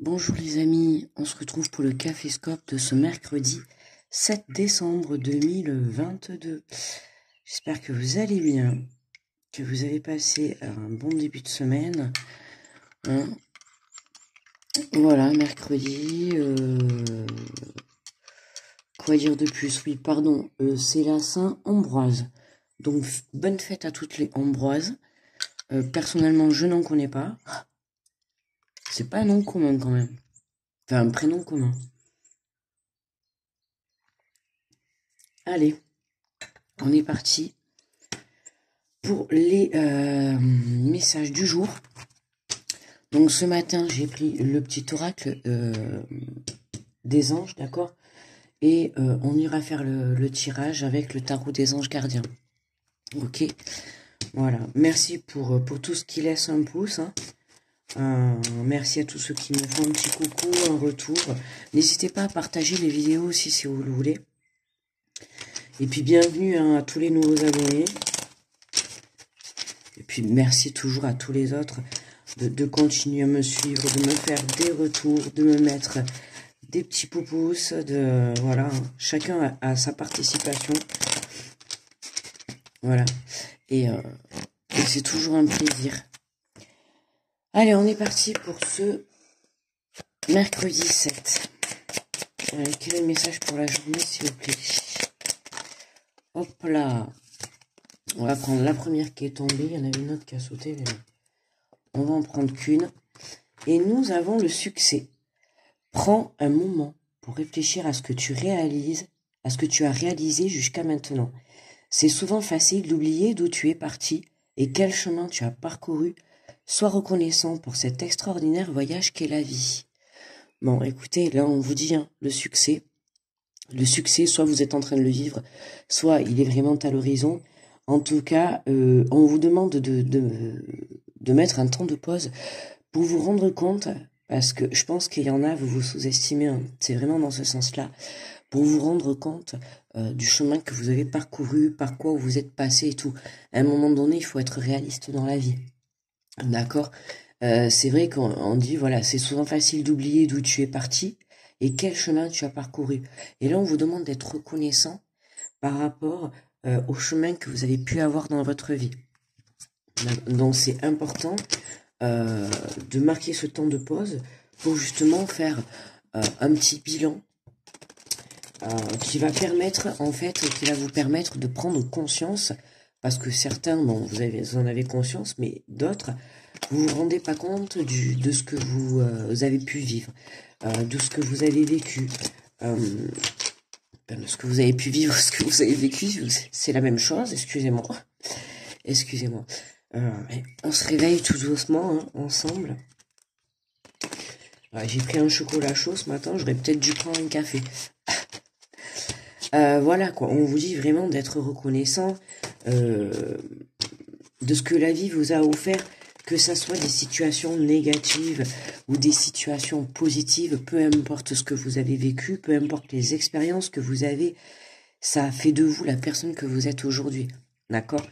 Bonjour les amis, on se retrouve pour le Caféscope de ce mercredi 7 décembre 2022. J'espère que vous allez bien, que vous avez passé un bon début de semaine. Voilà, mercredi, quoi dire de plus? Oui, pardon, c'est la Saint-Ambroise. Donc, bonne fête à toutes les Ambroises. Personnellement, je n'en connais pas. C'est pas un nom commun quand même. Enfin, un prénom commun. Allez, on est parti pour les messages du jour. Donc ce matin, j'ai pris le petit oracle des anges, d'accord? Et on ira faire le tirage avec le tarot des anges gardiens. Ok? Voilà. Merci pour tout ce qui laisse un pouce. Merci à tous ceux qui me font un petit coucou, un retour. N'hésitez pas à partager les vidéos aussi si vous le voulez. Et puis bienvenue à tous les nouveaux abonnés. Et puis merci toujours à tous les autres de continuer à me suivre, de me faire des retours, de me mettre des petits pouces, voilà, chacun a sa participation. Voilà. Et c'est toujours un plaisir. Allez, on est parti pour ce mercredi 7. Quel est le message pour la journée, s'il vous plaît? Hop là. On va prendre la première qui est tombée. Il y en avait une autre qui a sauté, mais on va en prendre qu'une. Et nous avons le succès. Prends un moment pour réfléchir à ce que tu réalises, à ce que tu as réalisé jusqu'à maintenant. C'est souvent facile d'oublier d'où tu es parti et quel chemin tu as parcouru. Sois reconnaissant pour cet extraordinaire voyage qu'est la vie. Bon, écoutez, là on vous dit, le succès, soit vous êtes en train de le vivre, soit il est vraiment à l'horizon. En tout cas, on vous demande de mettre un temps de pause pour vous rendre compte, parce que je pense qu'il y en a, vous vous sous-estimez, c'est vraiment dans ce sens-là, pour vous rendre compte du chemin que vous avez parcouru, par quoi vous êtes passé et tout. À un moment donné, il faut être réaliste dans la vie. D'accord? C'est vrai qu'on dit, voilà, c'est souvent facile d'oublier d'où tu es parti et quel chemin tu as parcouru. Et là, on vous demande d'être reconnaissant par rapport au chemin que vous avez pu avoir dans votre vie. Donc, c'est important de marquer ce temps de pause pour justement faire un petit bilan qui va vous permettre de prendre conscience, parce que certains, bon, vous en avez conscience, mais d'autres, vous vous rendez pas compte de ce que vous avez pu vivre, de ce que vous avez vécu, de ce que vous avez pu vivre, ce que vous avez vécu, c'est la même chose, excusez-moi. On se réveille tout doucement, ensemble. J'ai pris un chocolat chaud ce matin, j'aurais peut-être dû prendre un café. Voilà quoi, on vous dit vraiment d'être reconnaissant de ce que la vie vous a offert, que ça soit des situations négatives ou des situations positives, peu importe ce que vous avez vécu, peu importe les expériences que vous avez, ça a fait de vous la personne que vous êtes aujourd'hui, d'accord?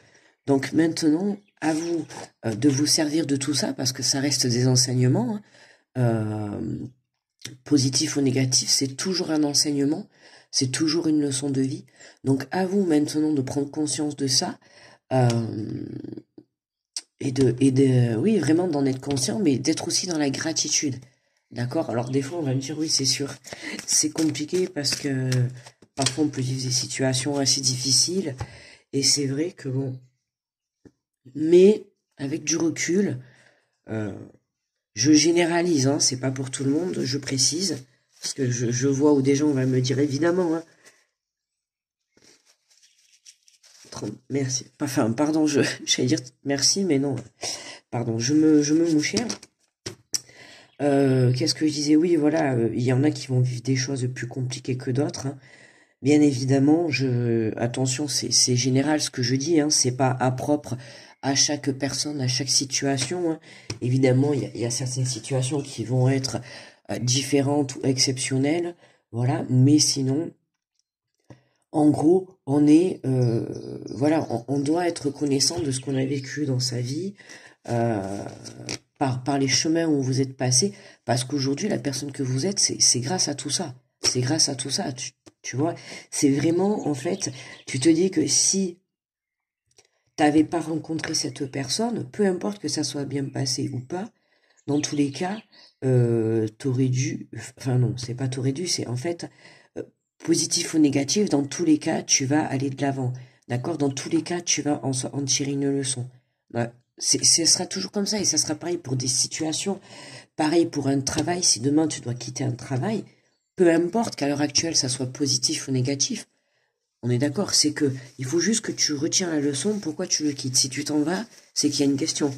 Donc maintenant, à vous de vous servir de tout ça, parce que ça reste des enseignements, positifs ou négatifs, c'est toujours un enseignement, c'est toujours une leçon de vie. Donc à vous maintenant de prendre conscience de ça, oui, vraiment d'en être conscient, mais d'être aussi dans la gratitude. D'accord? Alors des fois on va me dire oui, c'est sûr, c'est compliqué parce que parfois on peut vivre des situations assez difficiles, et c'est vrai que bon, mais avec du recul, je généralise, c'est pas pour tout le monde, je précise, parce que je vois où des gens vont me dire évidemment, merci, enfin pardon, j'allais dire merci, mais non, pardon, je me mouchais. Qu'est-ce que je disais? Oui, voilà, il y en a qui vont vivre des choses plus compliquées que d'autres, Bien évidemment, attention, c'est général ce que je dis, c'est pas à propre à chaque personne, à chaque situation, Évidemment, il y a certaines situations qui vont être différentes ou exceptionnelles, voilà, mais sinon, en gros, on est, voilà, on doit être reconnaissant de ce qu'on a vécu dans sa vie, euh, par les chemins où vous êtes passé, parce qu'aujourd'hui, la personne que vous êtes, c'est grâce à tout ça. C'est grâce à tout ça, tu vois. C'est vraiment, en fait, tu te dis que si t'avais pas rencontré cette personne, peu importe que ça soit bien passé ou pas, dans tous les cas, t'aurais dû, enfin non, c'est pas t'aurais dû, c'est en fait, euh, positif ou négatif, dans tous les cas, tu vas aller de l'avant. D'accord? Dans tous les cas, tu vas en tirer une leçon. Ouais. Ce sera toujours comme ça et ça sera pareil pour des situations, pareil pour un travail. Si demain tu dois quitter un travail, peu importe qu'à l'heure actuelle ça soit positif ou négatif, on est d'accord, c'est que il faut juste que tu retiens la leçon, pourquoi tu le quittes. Si tu t'en vas, c'est qu'il y a une question.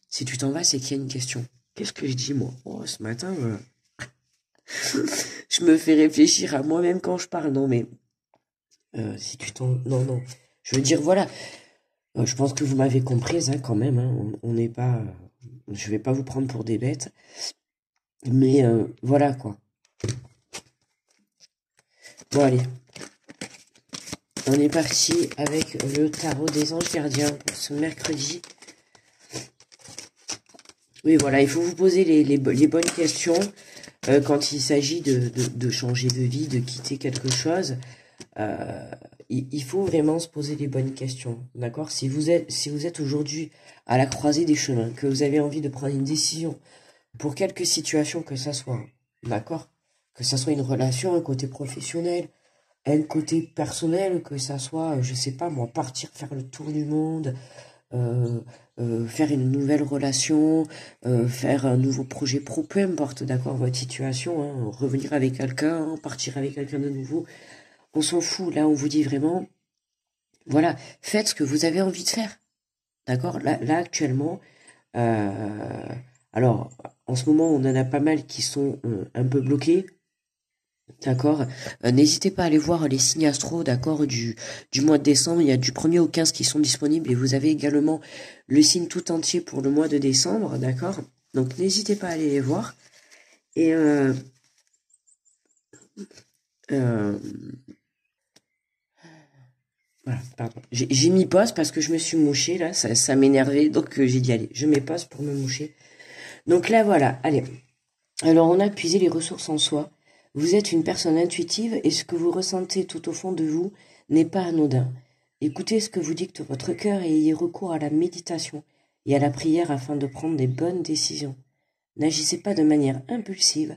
Si tu t'en vas, c'est qu'il y a une question. Qu'est-ce que je dis, moi? Oh, ce matin, je me fais réfléchir à moi-même quand je parle. Non, mais si tu t'en... Non, non. Je veux dire, voilà. Je pense que vous m'avez comprise, hein, quand même. Hein. On n'est pas... je vais pas vous prendre pour des bêtes. Mais voilà, quoi. Bon, allez. On est parti avec le tarot des anges gardiens pour ce mercredi. Oui, voilà, il faut vous poser les bonnes questions quand il s'agit de changer de vie, de quitter quelque chose. Il faut vraiment se poser les bonnes questions, d'accord? Si vous êtes aujourd'hui à la croisée des chemins, que vous avez envie de prendre une décision pour quelque situation que ça soit, d'accord? Que ça soit une relation, un côté professionnel, un côté personnel, que ça soit, je sais pas moi, partir faire le tour du monde, euh, faire une nouvelle relation, faire un nouveau projet pro, peu importe, d'accord, votre situation, hein, revenir avec quelqu'un, partir avec quelqu'un de nouveau, on s'en fout, là on vous dit vraiment, voilà, faites ce que vous avez envie de faire, d'accord, là actuellement, euh, alors, en ce moment, on en a pas mal qui sont un peu bloqués, d'accord. N'hésitez pas à aller voir les signes astro, d'accord, du mois de décembre. Il y a du 1er au 15 qui sont disponibles et vous avez également le signe tout entier pour le mois de décembre, d'accord. Donc n'hésitez pas à aller les voir. Et euh, voilà, pardon. J'ai mis pause parce que je me suis mouchée là, ça m'énervait, donc j'ai dit allez, je mets pause pour me moucher. Donc là voilà, allez. Alors on a puisé les ressources en soi. Vous êtes une personne intuitive et ce que vous ressentez tout au fond de vous n'est pas anodin. Écoutez ce que vous dicte votre cœur et ayez recours à la méditation et à la prière afin de prendre des bonnes décisions. N'agissez pas de manière impulsive.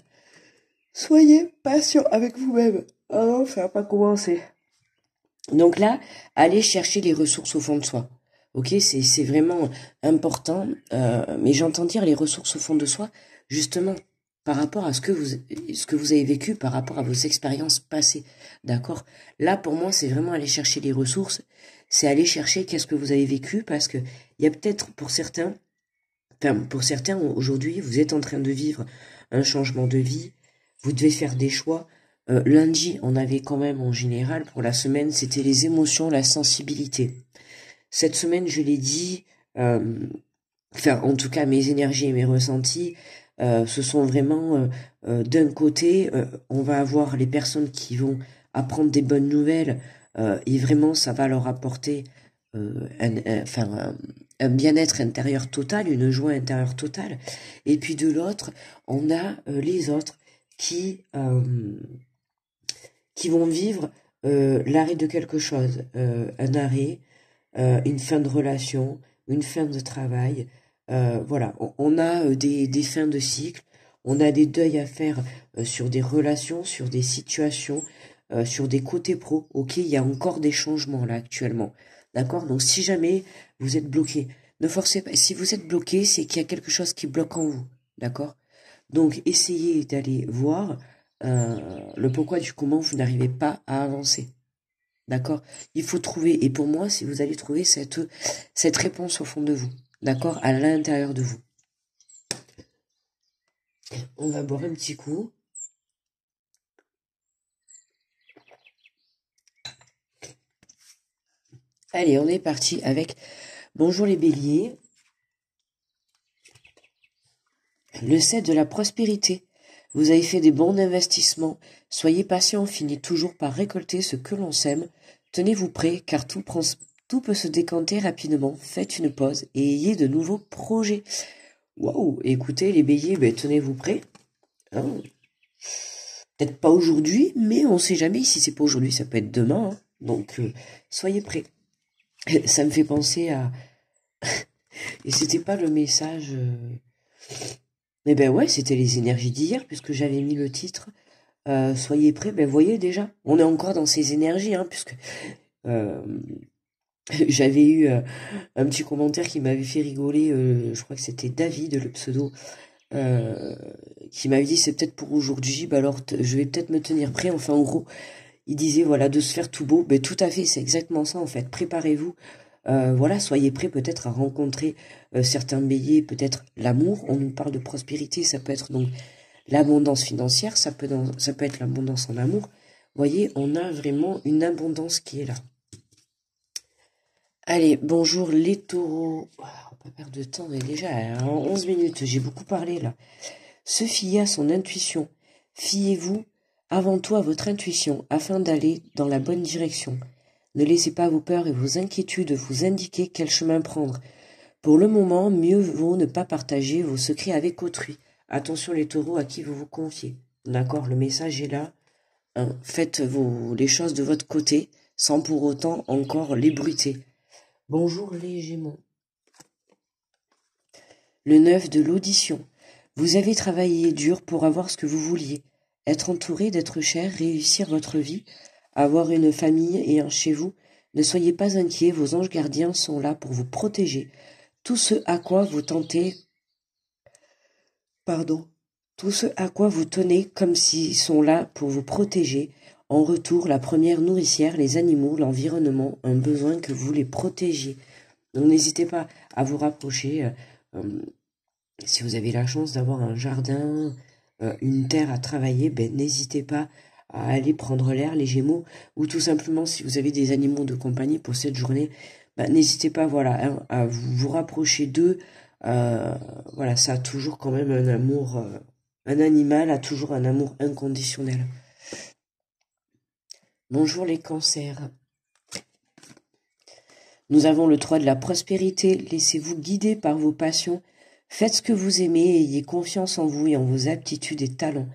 Soyez patient avec vous-même. Ah non, ça va pas commencer. Donc là, allez chercher les ressources au fond de soi. Ok, c'est vraiment important. Mais j'entends dire les ressources au fond de soi, justement par rapport à ce que vous avez vécu, par rapport à vos expériences passées. D'accord? Là, pour moi, c'est vraiment aller chercher les ressources. C'est aller chercher qu'est-ce que vous avez vécu, parce que il y a peut-être pour certains, aujourd'hui, vous êtes en train de vivre un changement de vie. Vous devez faire des choix. Lundi, on avait quand même en général pour la semaine, c'était les émotions, la sensibilité. Cette semaine, je l'ai dit, en tout cas mes énergies et mes ressentis, ce sont vraiment d'un côté, on va avoir les personnes qui vont apprendre des bonnes nouvelles et vraiment ça va leur apporter un bien-être intérieur total, une joie intérieure totale. Et puis de l'autre, on a les autres qui vont vivre l'arrêt de quelque chose, un arrêt, une fin de relation, une fin de travail. Voilà, on a des fins de cycle, on a des deuils à faire sur des relations, sur des situations, sur des côtés pro. Ok, il y a encore des changements là actuellement. D'accord? Donc si jamais vous êtes bloqué, ne forcez pas. Si vous êtes bloqué, c'est qu'il y a quelque chose qui bloque en vous. D'accord? Donc essayez d'aller voir le pourquoi du comment vous n'arrivez pas à avancer. D'accord? Il faut trouver, et pour moi, si vous allez trouver cette réponse au fond de vous, d'accord? À l'intérieur de vous. On va boire un petit coup. Allez, on est parti avec bonjour les béliers. Le 7 de la prospérité. Vous avez fait des bons investissements. Soyez patient, finissez toujours par récolter ce que l'on sème. Tenez-vous prêt, car Tout peut se décanter rapidement. Faites une pause et ayez de nouveaux projets. Waouh, écoutez les béliers, ben, tenez-vous prêts. Hein. Peut-être pas aujourd'hui, mais on sait jamais. Si c'est pas aujourd'hui, ça peut être demain. Hein. Donc, soyez prêts. Ça me fait penser à... Et c'était pas le message... Eh ben ouais, c'était les énergies d'hier, puisque j'avais mis le titre. Soyez prêts. Ben voyez déjà, on est encore dans ces énergies, hein, puisque... J'avais eu un petit commentaire qui m'avait fait rigoler, je crois que c'était David, le pseudo, qui m'avait dit c'est peut-être pour aujourd'hui, bah alors je vais peut-être me tenir prêt. Enfin en gros, il disait voilà de se faire tout beau, ben tout à fait, c'est exactement ça en fait. Préparez-vous, voilà, soyez prêts peut-être à rencontrer certains béliers, peut-être l'amour. On nous parle de prospérité, ça peut être donc l'abondance financière, ça peut être l'abondance en amour. Voyez, on a vraiment une abondance qui est là. Allez, bonjour les taureaux. On va pas perdre de temps, mais déjà en 11 minutes, j'ai beaucoup parlé là. Se fier à son intuition. Fiez-vous avant tout à votre intuition afin d'aller dans la bonne direction. Ne laissez pas vos peurs et vos inquiétudes vous indiquer quel chemin prendre. Pour le moment, mieux vaut ne pas partager vos secrets avec autrui. Attention les taureaux à qui vous vous confiez. D'accord, le message est là. Hein, faites les choses de votre côté sans pour autant encore les bruiter. Bonjour les Gémeaux. Le 9 de l'audition. Vous avez travaillé dur pour avoir ce que vous vouliez. Être entouré d'êtres chers, réussir votre vie, avoir une famille et un chez vous. Ne soyez pas inquiets, vos anges gardiens sont là pour vous protéger. Tout ce à quoi vous tout ce à quoi vous tenez comme s'ils sont là pour vous protéger. En retour, la première nourricière, les animaux, l'environnement, un besoin que vous les protégiez. Donc n'hésitez pas à vous rapprocher. Si vous avez la chance d'avoir un jardin, une terre à travailler, ben n'hésitez pas à aller prendre l'air, les Gémeaux, ou tout simplement si vous avez des animaux de compagnie pour cette journée, ben, n'hésitez pas, voilà, hein, à vous rapprocher d'eux. Voilà, ça a toujours quand même un amour. Un animal a toujours un amour inconditionnel. Bonjour les cancers. Nous avons le 3 de la prospérité. Laissez-vous guider par vos passions. Faites ce que vous aimez et ayez confiance en vous et en vos aptitudes et talents.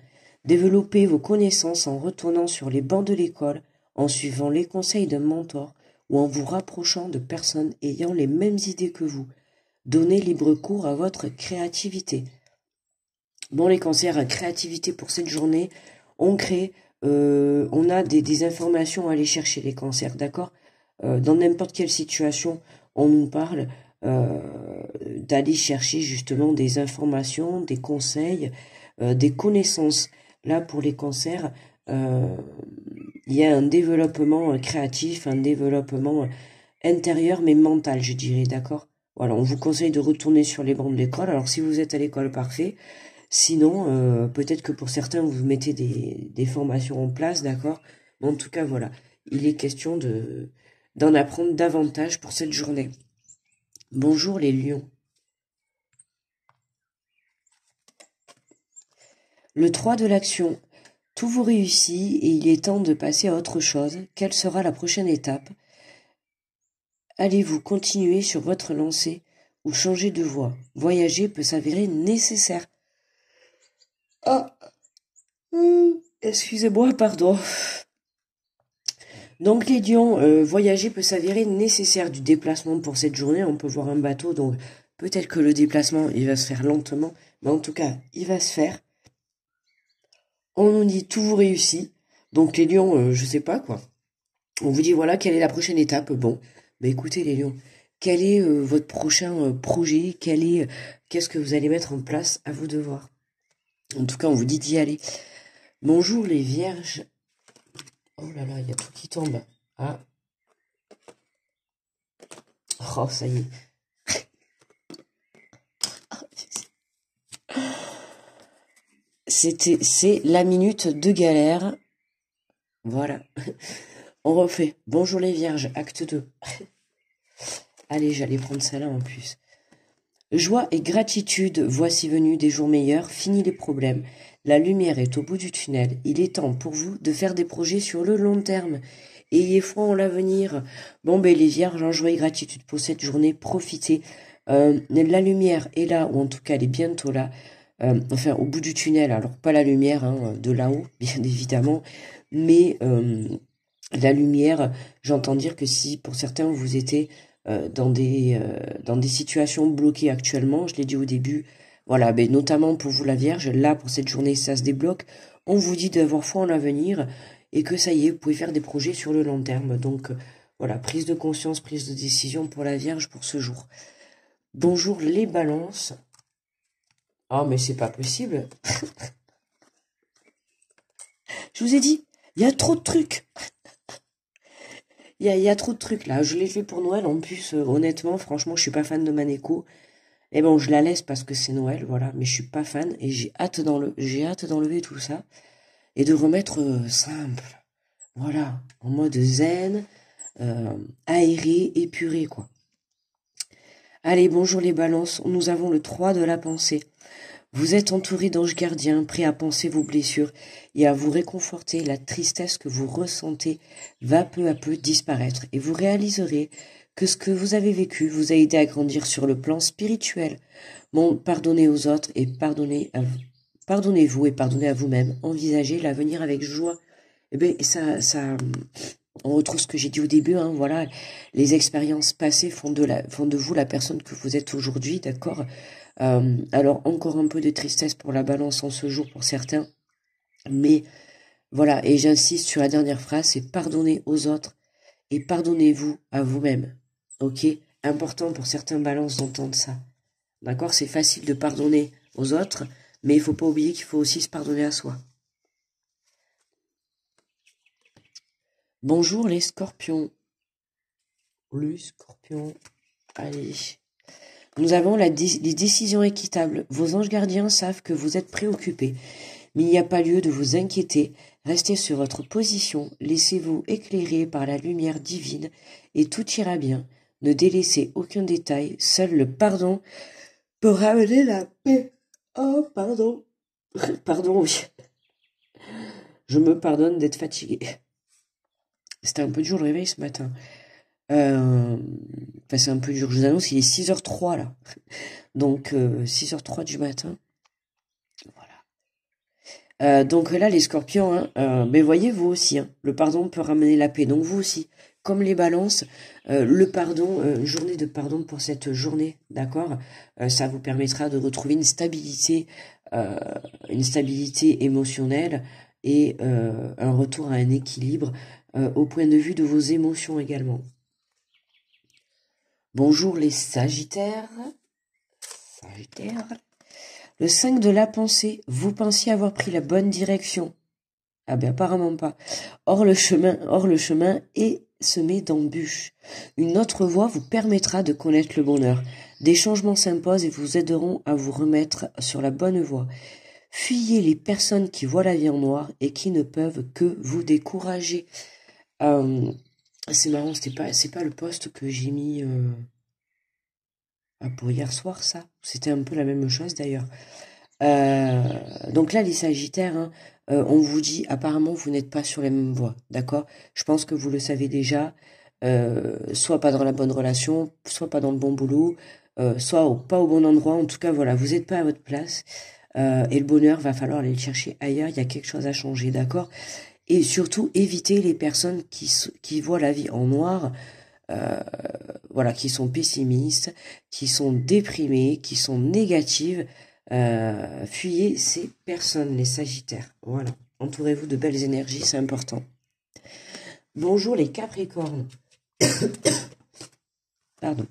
Développez vos connaissances en retournant sur les bancs de l'école, en suivant les conseils d'un mentor ou en vous rapprochant de personnes ayant les mêmes idées que vous. Donnez libre cours à votre créativité. Bon les cancers, créativité pour cette journée, on crée, on a des informations à aller chercher les cancers, d'accord ? Dans n'importe quelle situation, on nous parle d'aller chercher justement des informations, des conseils, des connaissances. Là pour les cancers, il y a un développement créatif, un développement intérieur mais mental, je dirais, d'accord ? Voilà, on vous conseille de retourner sur les bancs de l'école. Alors si vous êtes à l'école, parfait. Sinon, peut-être que pour certains, vous mettez des formations en place, d'accord ? Mais en tout cas, voilà. Il est question d'en apprendre davantage pour cette journée. Bonjour les lions. Le 3 de l'action. Tout vous réussit et il est temps de passer à autre chose. Quelle sera la prochaine étape ? Allez-vous continuer sur votre lancée ou changer de voie ? Voyager peut s'avérer nécessaire. Ah, excusez-moi, pardon. Donc les lions, voyager peut s'avérer nécessaire du déplacement pour cette journée. On peut voir un bateau, donc peut-être que le déplacement, il va se faire lentement. Mais en tout cas, il va se faire. On nous dit tout vous réussit. Donc les lions, je sais pas quoi. On vous dit voilà, quelle est la prochaine étape ? Bon, bah écoutez les lions, quel est votre prochain projet ? Qu'est-ce que vous allez mettre en place ? À vous de voir. En tout cas, on vous dit d'y aller. Bonjour les vierges. Oh là là, il y a tout qui tombe. Ah. Oh, ça y est. C'est la minute de galère. Voilà. On refait. Bonjour les vierges, acte 2. Allez, j'allais prendre celle-là en plus. Joie et gratitude, voici venus des jours meilleurs, fini les problèmes. La lumière est au bout du tunnel. Il est temps pour vous de faire des projets sur le long terme. ayez foi en l'avenir. Bon, ben les vierges, en joie et gratitude pour cette journée, profitez. La lumière est là, ou en tout cas elle est bientôt là. Enfin, au bout du tunnel, alors pas la lumière hein, de là-haut, bien évidemment, mais la lumière, j'entends dire que si pour certains vous étiez dans des situations bloquées actuellement, je l'ai dit au début, voilà, mais notamment pour vous la Vierge, là pour cette journée ça se débloque, on vous dit d'avoir foi en l'avenir et que ça y est, vous pouvez faire des projets sur le long terme. Donc voilà, prise de conscience, prise de décision pour la Vierge pour ce jour. Bonjour les balances. Oh mais c'est pas possible. Je vous ai dit, il y a trop de trucs. Il y a trop de trucs là. Je l'ai fait pour Noël en plus. Honnêtement, franchement, je suis pas fan de Maneko. Et bon, je la laisse parce que c'est Noël, voilà. Mais je suis pas fan et j'ai hâte d'enlever tout ça et de remettre simple. Voilà, en mode zen, aéré, épuré quoi. Allez, bonjour les balances. Nous avons le 3 de la pensée. Vous êtes entouré d'anges gardiens, prêts à penser vos blessures et à vous réconforter. La tristesse que vous ressentez va peu à peu disparaître et vous réaliserez que ce que vous avez vécu vous a aidé à grandir sur le plan spirituel. Bon, pardonnez aux autres et pardonnez-vous et pardonnez à vous-même. Envisagez l'avenir avec joie. Eh bien, on retrouve ce que j'ai dit au début, hein, voilà. Les expériences passées font de vous la personne que vous êtes aujourd'hui, d'accord? Alors encore un peu de tristesse pour la balance en ce jour pour certains, mais voilà, et j'insiste sur la dernière phrase, c'est pardonnez aux autres et pardonnez-vous à vous-même, ok? Important pour certains balances d'entendre ça, d'accord? C'est facile de pardonner aux autres, mais il faut pas oublier qu'il faut aussi se pardonner à soi. Bonjour les scorpions. Les scorpions, allez... Nous avons les décisions équitables. Vos anges gardiens savent que vous êtes préoccupés, mais il n'y a pas lieu de vous inquiéter. Restez sur votre position, laissez-vous éclairer par la lumière divine et tout ira bien. Ne délaissez aucun détail, seul le pardon peut ramener la paix. Oh, pardon. Pardon, oui. Je me pardonne d'être fatiguée. C'était un peu dur le réveil ce matin. Enfin, c'est un peu dur. Je vous annonce, il est 6h03 là. Donc, 6h03 du matin. Voilà. Donc là, les scorpions, hein, mais voyez, vous aussi, hein, le pardon peut ramener la paix. Donc vous aussi, comme les balances, le pardon, une journée de pardon pour cette journée, d'accord? Ça vous permettra de retrouver une stabilité émotionnelle et un retour à un équilibre au point de vue de vos émotions également. Bonjour les Sagittaires. Le 5 de la pensée, vous pensiez avoir pris la bonne direction. Ah ben apparemment pas. Or le chemin est semé d'embûches. Une autre voie vous permettra de connaître le bonheur. Des changements s'imposent et vous aideront à vous remettre sur la bonne voie. Fuyez les personnes qui voient la vie en noir et qui ne peuvent que vous décourager. C'est marrant, c'est pas le post que j'ai mis pour hier soir, ça. C'était un peu la même chose d'ailleurs. Donc là, les Sagittaires, hein, on vous dit, apparemment, vous n'êtes pas sur les mêmes voies, d'accord? Je pense que vous le savez déjà, soit pas dans la bonne relation, soit pas dans le bon boulot, soit pas au bon endroit. En tout cas, voilà, vous n'êtes pas à votre place. Et le bonheur, va falloir aller le chercher ailleurs. Il y a quelque chose à changer, d'accord? Et surtout, éviter les personnes qui voient la vie en noir, voilà, qui sont pessimistes, qui sont déprimées, qui sont négatives. Fuyez ces personnes, les Sagittaires. Voilà. Entourez-vous de belles énergies, c'est important. Bonjour les Capricornes. Pardon.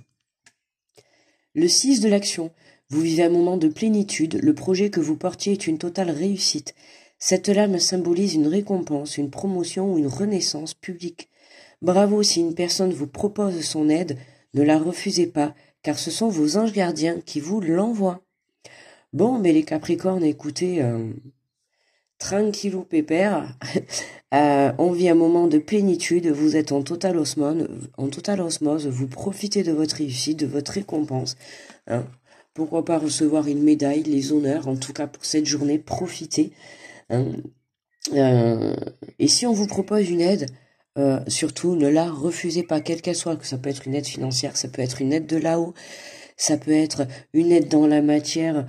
Le 6 de l'action. Vous vivez un moment de plénitude. Le projet que vous portiez est une totale réussite. Cette lame symbolise une récompense, une promotion ou une renaissance publique. Bravo, si une personne vous propose son aide, ne la refusez pas, car ce sont vos anges gardiens qui vous l'envoient. Bon, mais les Capricornes, écoutez, tranquillou pépère, on vit un moment de plénitude, vous êtes en totale osmose, vous profitez de votre réussite, de votre récompense. Hein. Pourquoi pas recevoir une médaille, les honneurs, en tout cas pour cette journée, profitez. Hein. Et si on vous propose une aide, surtout, ne la refusez pas, quelle qu'elle soit, que ça peut être une aide financière, ça peut être une aide de là-haut, ça peut être une aide dans la matière,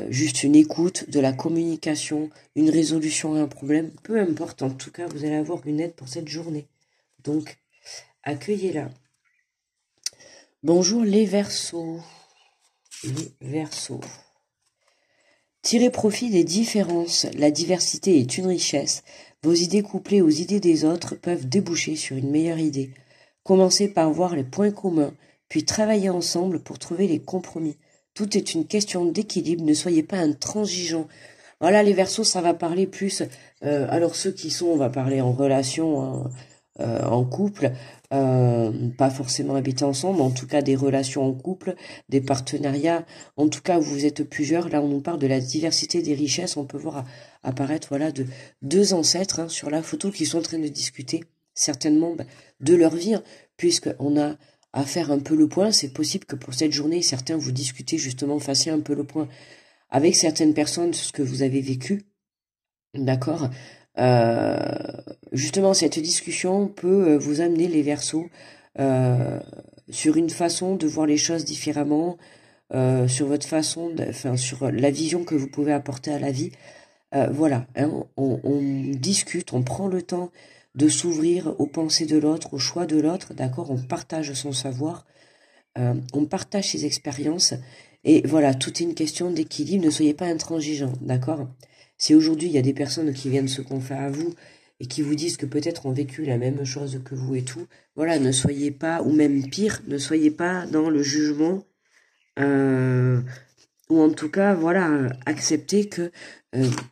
juste une écoute, de la communication, une résolution à un problème, peu importe, en tout cas, vous allez avoir une aide pour cette journée. Donc, accueillez-la. Bonjour les Verseaux. Les Verseaux. Tirez profit des différences. La diversité est une richesse. Vos idées couplées aux idées des autres peuvent déboucher sur une meilleure idée. Commencez par voir les points communs, puis travaillez ensemble pour trouver les compromis. Tout est une question d'équilibre, ne soyez pas intransigeants. Voilà, les Verseaux, ça va parler plus. Alors ceux qui sont, on va parler en relation, en couple, pas forcément habiter ensemble, en tout cas des relations en couple, des partenariats, en tout cas où vous êtes plusieurs. Là on nous parle de la diversité des richesses, on peut voir apparaître voilà de deux ancêtres hein, sur la photo qui sont en train de discuter certainement de leur vie, hein, puisqu'on a à faire un peu le point. C'est possible que pour cette journée, certains vous discutez justement, fassiez un peu le point avec certaines personnes sur ce que vous avez vécu, d'accord. Justement, cette discussion peut vous amener les Verseaux sur une façon de voir les choses différemment, sur votre façon, enfin sur la vision que vous pouvez apporter à la vie. Voilà, hein, on discute, on prend le temps de s'ouvrir aux pensées de l'autre, aux choix de l'autre, d'accord. On partage son savoir, on partage ses expériences, et voilà, tout est une question d'équilibre. Ne soyez pas intransigeants, d'accord. Si aujourd'hui il y a des personnes qui viennent se confier à vous et qui vous disent que peut-être ont vécu la même chose que vous et tout, voilà, ne soyez pas, ou même pire, ne soyez pas dans le jugement, ou en tout cas, voilà, acceptez que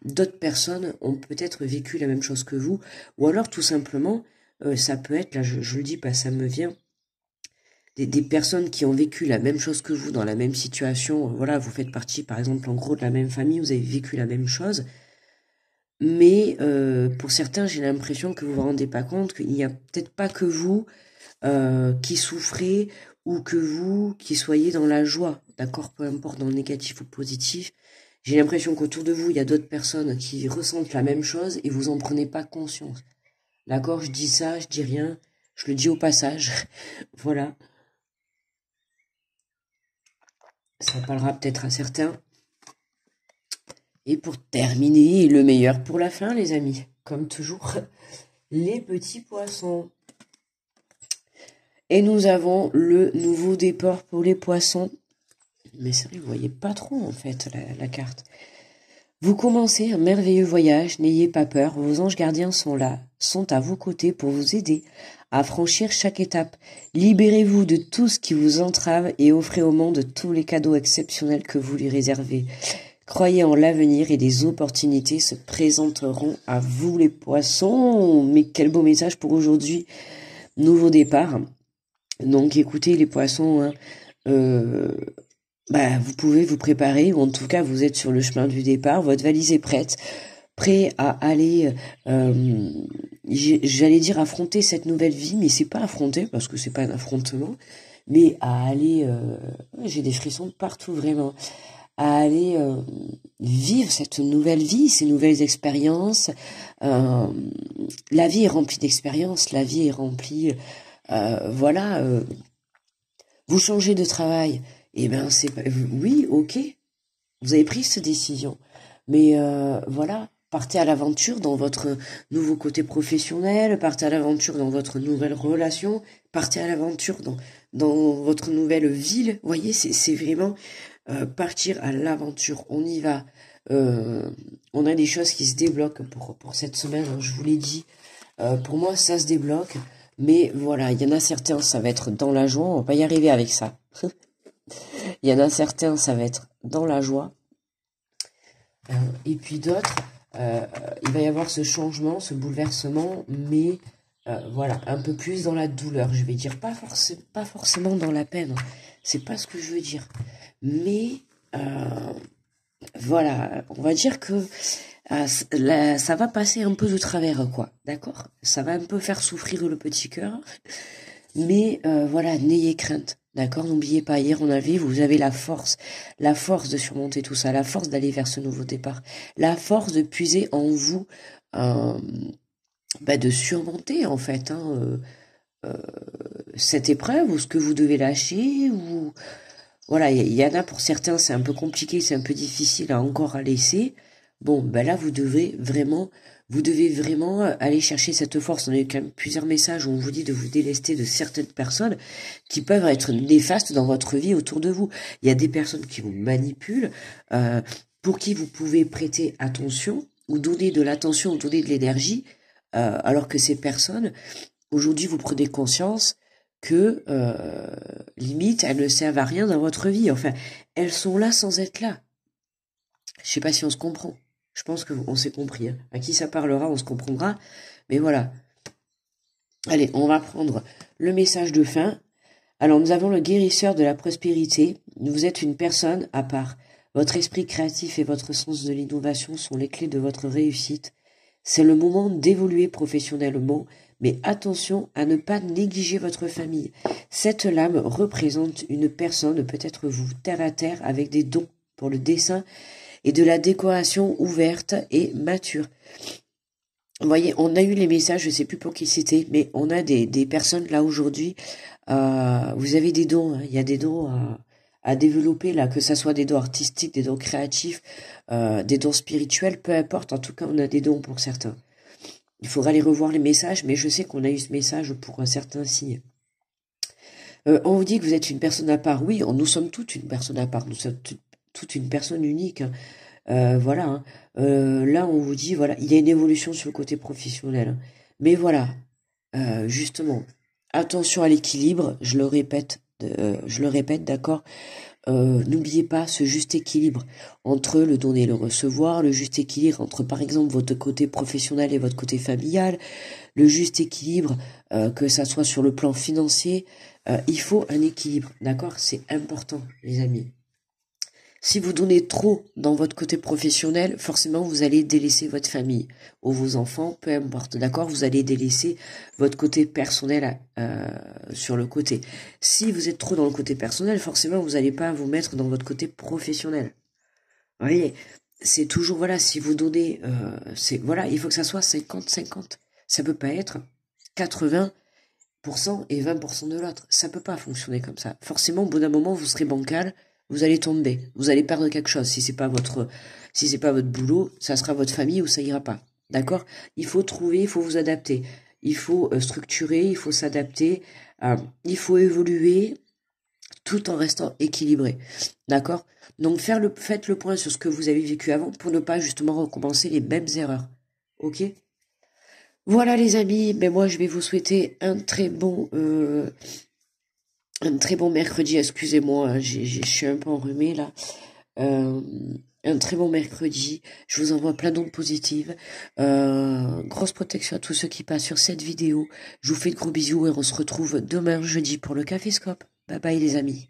d'autres personnes ont peut-être vécu la même chose que vous, ou alors tout simplement, ça peut être, là je le dis pas, ça me vient, des personnes qui ont vécu la même chose que vous dans la même situation, voilà, vous faites partie par exemple en gros de la même famille, vous avez vécu la même chose, mais pour certains j'ai l'impression que vous vous rendez pas compte qu'il n'y a peut-être pas que vous qui souffrez ou que vous qui soyez dans la joie, d'accord, peu importe dans le négatif ou positif. J'ai l'impression qu'autour de vous il y a d'autres personnes qui ressentent la même chose et vous en prenez pas conscience, d'accord. Je dis ça, je dis rien, je le dis au passage. Voilà. Ça parlera peut-être à certains. Et pour terminer, le meilleur pour la fin, les amis. Comme toujours, les petits poissons. Et nous avons le nouveau départ pour les poissons. Mais c'est vrai, vous voyez pas trop, en fait, la carte. Vous commencez un merveilleux voyage, n'ayez pas peur. Vos anges gardiens sont là, sont à vos côtés pour vous aider à franchir chaque étape. Libérez-vous de tout ce qui vous entrave et offrez au monde tous les cadeaux exceptionnels que vous lui réservez. Croyez en l'avenir et des opportunités se présenteront à vous les poissons. Mais quel beau message pour aujourd'hui. Nouveau départ. Donc écoutez les poissons, hein, vous pouvez vous préparer, ou en tout cas vous êtes sur le chemin du départ, votre valise est prête, prêt à aller, j'allais dire affronter cette nouvelle vie, mais c'est pas affronter parce que c'est pas un affrontement, mais à aller, j'ai des frissons de partout vraiment, à aller vivre cette nouvelle vie, ces nouvelles expériences. La vie est remplie d'expériences, la vie est remplie, vous changez de travail, eh ben c'est oui, ok, vous avez pris cette décision, mais voilà, partez à l'aventure dans votre nouveau côté professionnel, partez à l'aventure dans votre nouvelle relation, partez à l'aventure dans votre nouvelle ville. Vous voyez, c'est vraiment partir à l'aventure. On y va. On a des choses qui se débloquent pour cette semaine, hein, je vous l'ai dit. Pour moi, ça se débloque. Mais voilà, il y en a certains, ça va être dans la joie. On va pas y arriver avec ça. Il y en a certains, ça va être dans la joie. Et puis d'autres, il va y avoir ce changement, ce bouleversement, mais voilà, un peu plus dans la douleur. Je vais dire pas forcément dans la peine. C'est pas ce que je veux dire. Mais voilà, on va dire que ça va passer un peu de travers, quoi. D'accord? Ça va un peu faire souffrir le petit cœur. Mais voilà, n'ayez crainte. D'accord? N'oubliez pas, hier on a vu, vous avez la force de surmonter tout ça, la force d'aller vers ce nouveau départ, la force de puiser en vous de surmonter en fait cette épreuve ou ce que vous devez lâcher ou voilà, il y en a pour certains c'est un peu compliqué, c'est un peu difficile encore à laisser. Bon, là vous devez vraiment aller chercher cette force. On a eu quand même plusieurs messages où on vous dit de vous délester de certaines personnes qui peuvent être néfastes dans votre vie autour de vous. Il y a des personnes qui vous manipulent, pour qui vous pouvez prêter attention ou donner de l'attention ou donner de l'énergie, alors que ces personnes, aujourd'hui, vous prenez conscience que limite, elles ne servent à rien dans votre vie. Enfin, elles sont là sans être là. Je sais pas si on se comprend. Je pense qu'on s'est compris. Hein. À qui ça parlera, on se comprendra. Mais voilà. Allez, on va prendre le message de fin. Alors, nous avons le guérisseur de la prospérité. Vous êtes une personne à part. Votre esprit créatif et votre sens de l'innovation sont les clés de votre réussite. C'est le moment d'évoluer professionnellement, mais attention à ne pas négliger votre famille. Cette lame représente une personne, peut-être vous, terre à terre, avec des dons pour le dessin et de la décoration ouverte et mature. Vous voyez, on a eu les messages, je sais plus pour qui c'était, mais on a des personnes là aujourd'hui, vous avez des dons, hein, il y a des dons à développer là, que ça soit des dons artistiques, des dons créatifs, des dons spirituels, peu importe, en tout cas on a des dons pour certains. Il faudra aller revoir les messages, mais je sais qu'on a eu ce message pour un certain signe. On vous dit que vous êtes une personne à part, oui, nous sommes toutes une personne à part, nous sommes toute une personne unique, hein. Voilà, hein. Là on vous dit, voilà, il y a une évolution sur le côté professionnel, hein. Mais voilà, justement, attention à l'équilibre, je le répète, d'accord. N'oubliez pas ce juste équilibre entre le donner et le recevoir, le juste équilibre entre par exemple votre côté professionnel et votre côté familial, le juste équilibre que ça soit sur le plan financier, il faut un équilibre, d'accord? C'est important les amis. Si vous donnez trop dans votre côté professionnel, forcément vous allez délaisser votre famille ou vos enfants, peu importe, d'accord? Vous allez délaisser votre côté personnel sur le côté. Si vous êtes trop dans le côté personnel, forcément vous n'allez pas vous mettre dans votre côté professionnel. Vous voyez, c'est toujours, voilà, si vous donnez, voilà, il faut que ça soit 50-50. Ça peut pas être 80% et 20% de l'autre. Ça peut pas fonctionner comme ça. Forcément, au bout d'un moment, vous serez bancal, vous allez tomber, vous allez perdre quelque chose. Si c'est pas votre boulot, ça sera votre famille ou ça ira pas. D'accord? Il faut trouver, il faut vous adapter. Il faut structurer, il faut s'adapter, il faut évoluer tout en restant équilibré. D'accord? Donc faites le point sur ce que vous avez vécu avant pour ne pas justement recommencer les mêmes erreurs. Ok? Voilà les amis, mais moi je vais vous souhaiter un très bon mercredi, excusez-moi, hein, je suis un peu enrhumée là. Un très bon mercredi, je vous envoie plein d'ondes positives, grosse protection à tous ceux qui passent sur cette vidéo, je vous fais de gros bisous et on se retrouve demain jeudi pour le Caféscope. Bye bye les amis.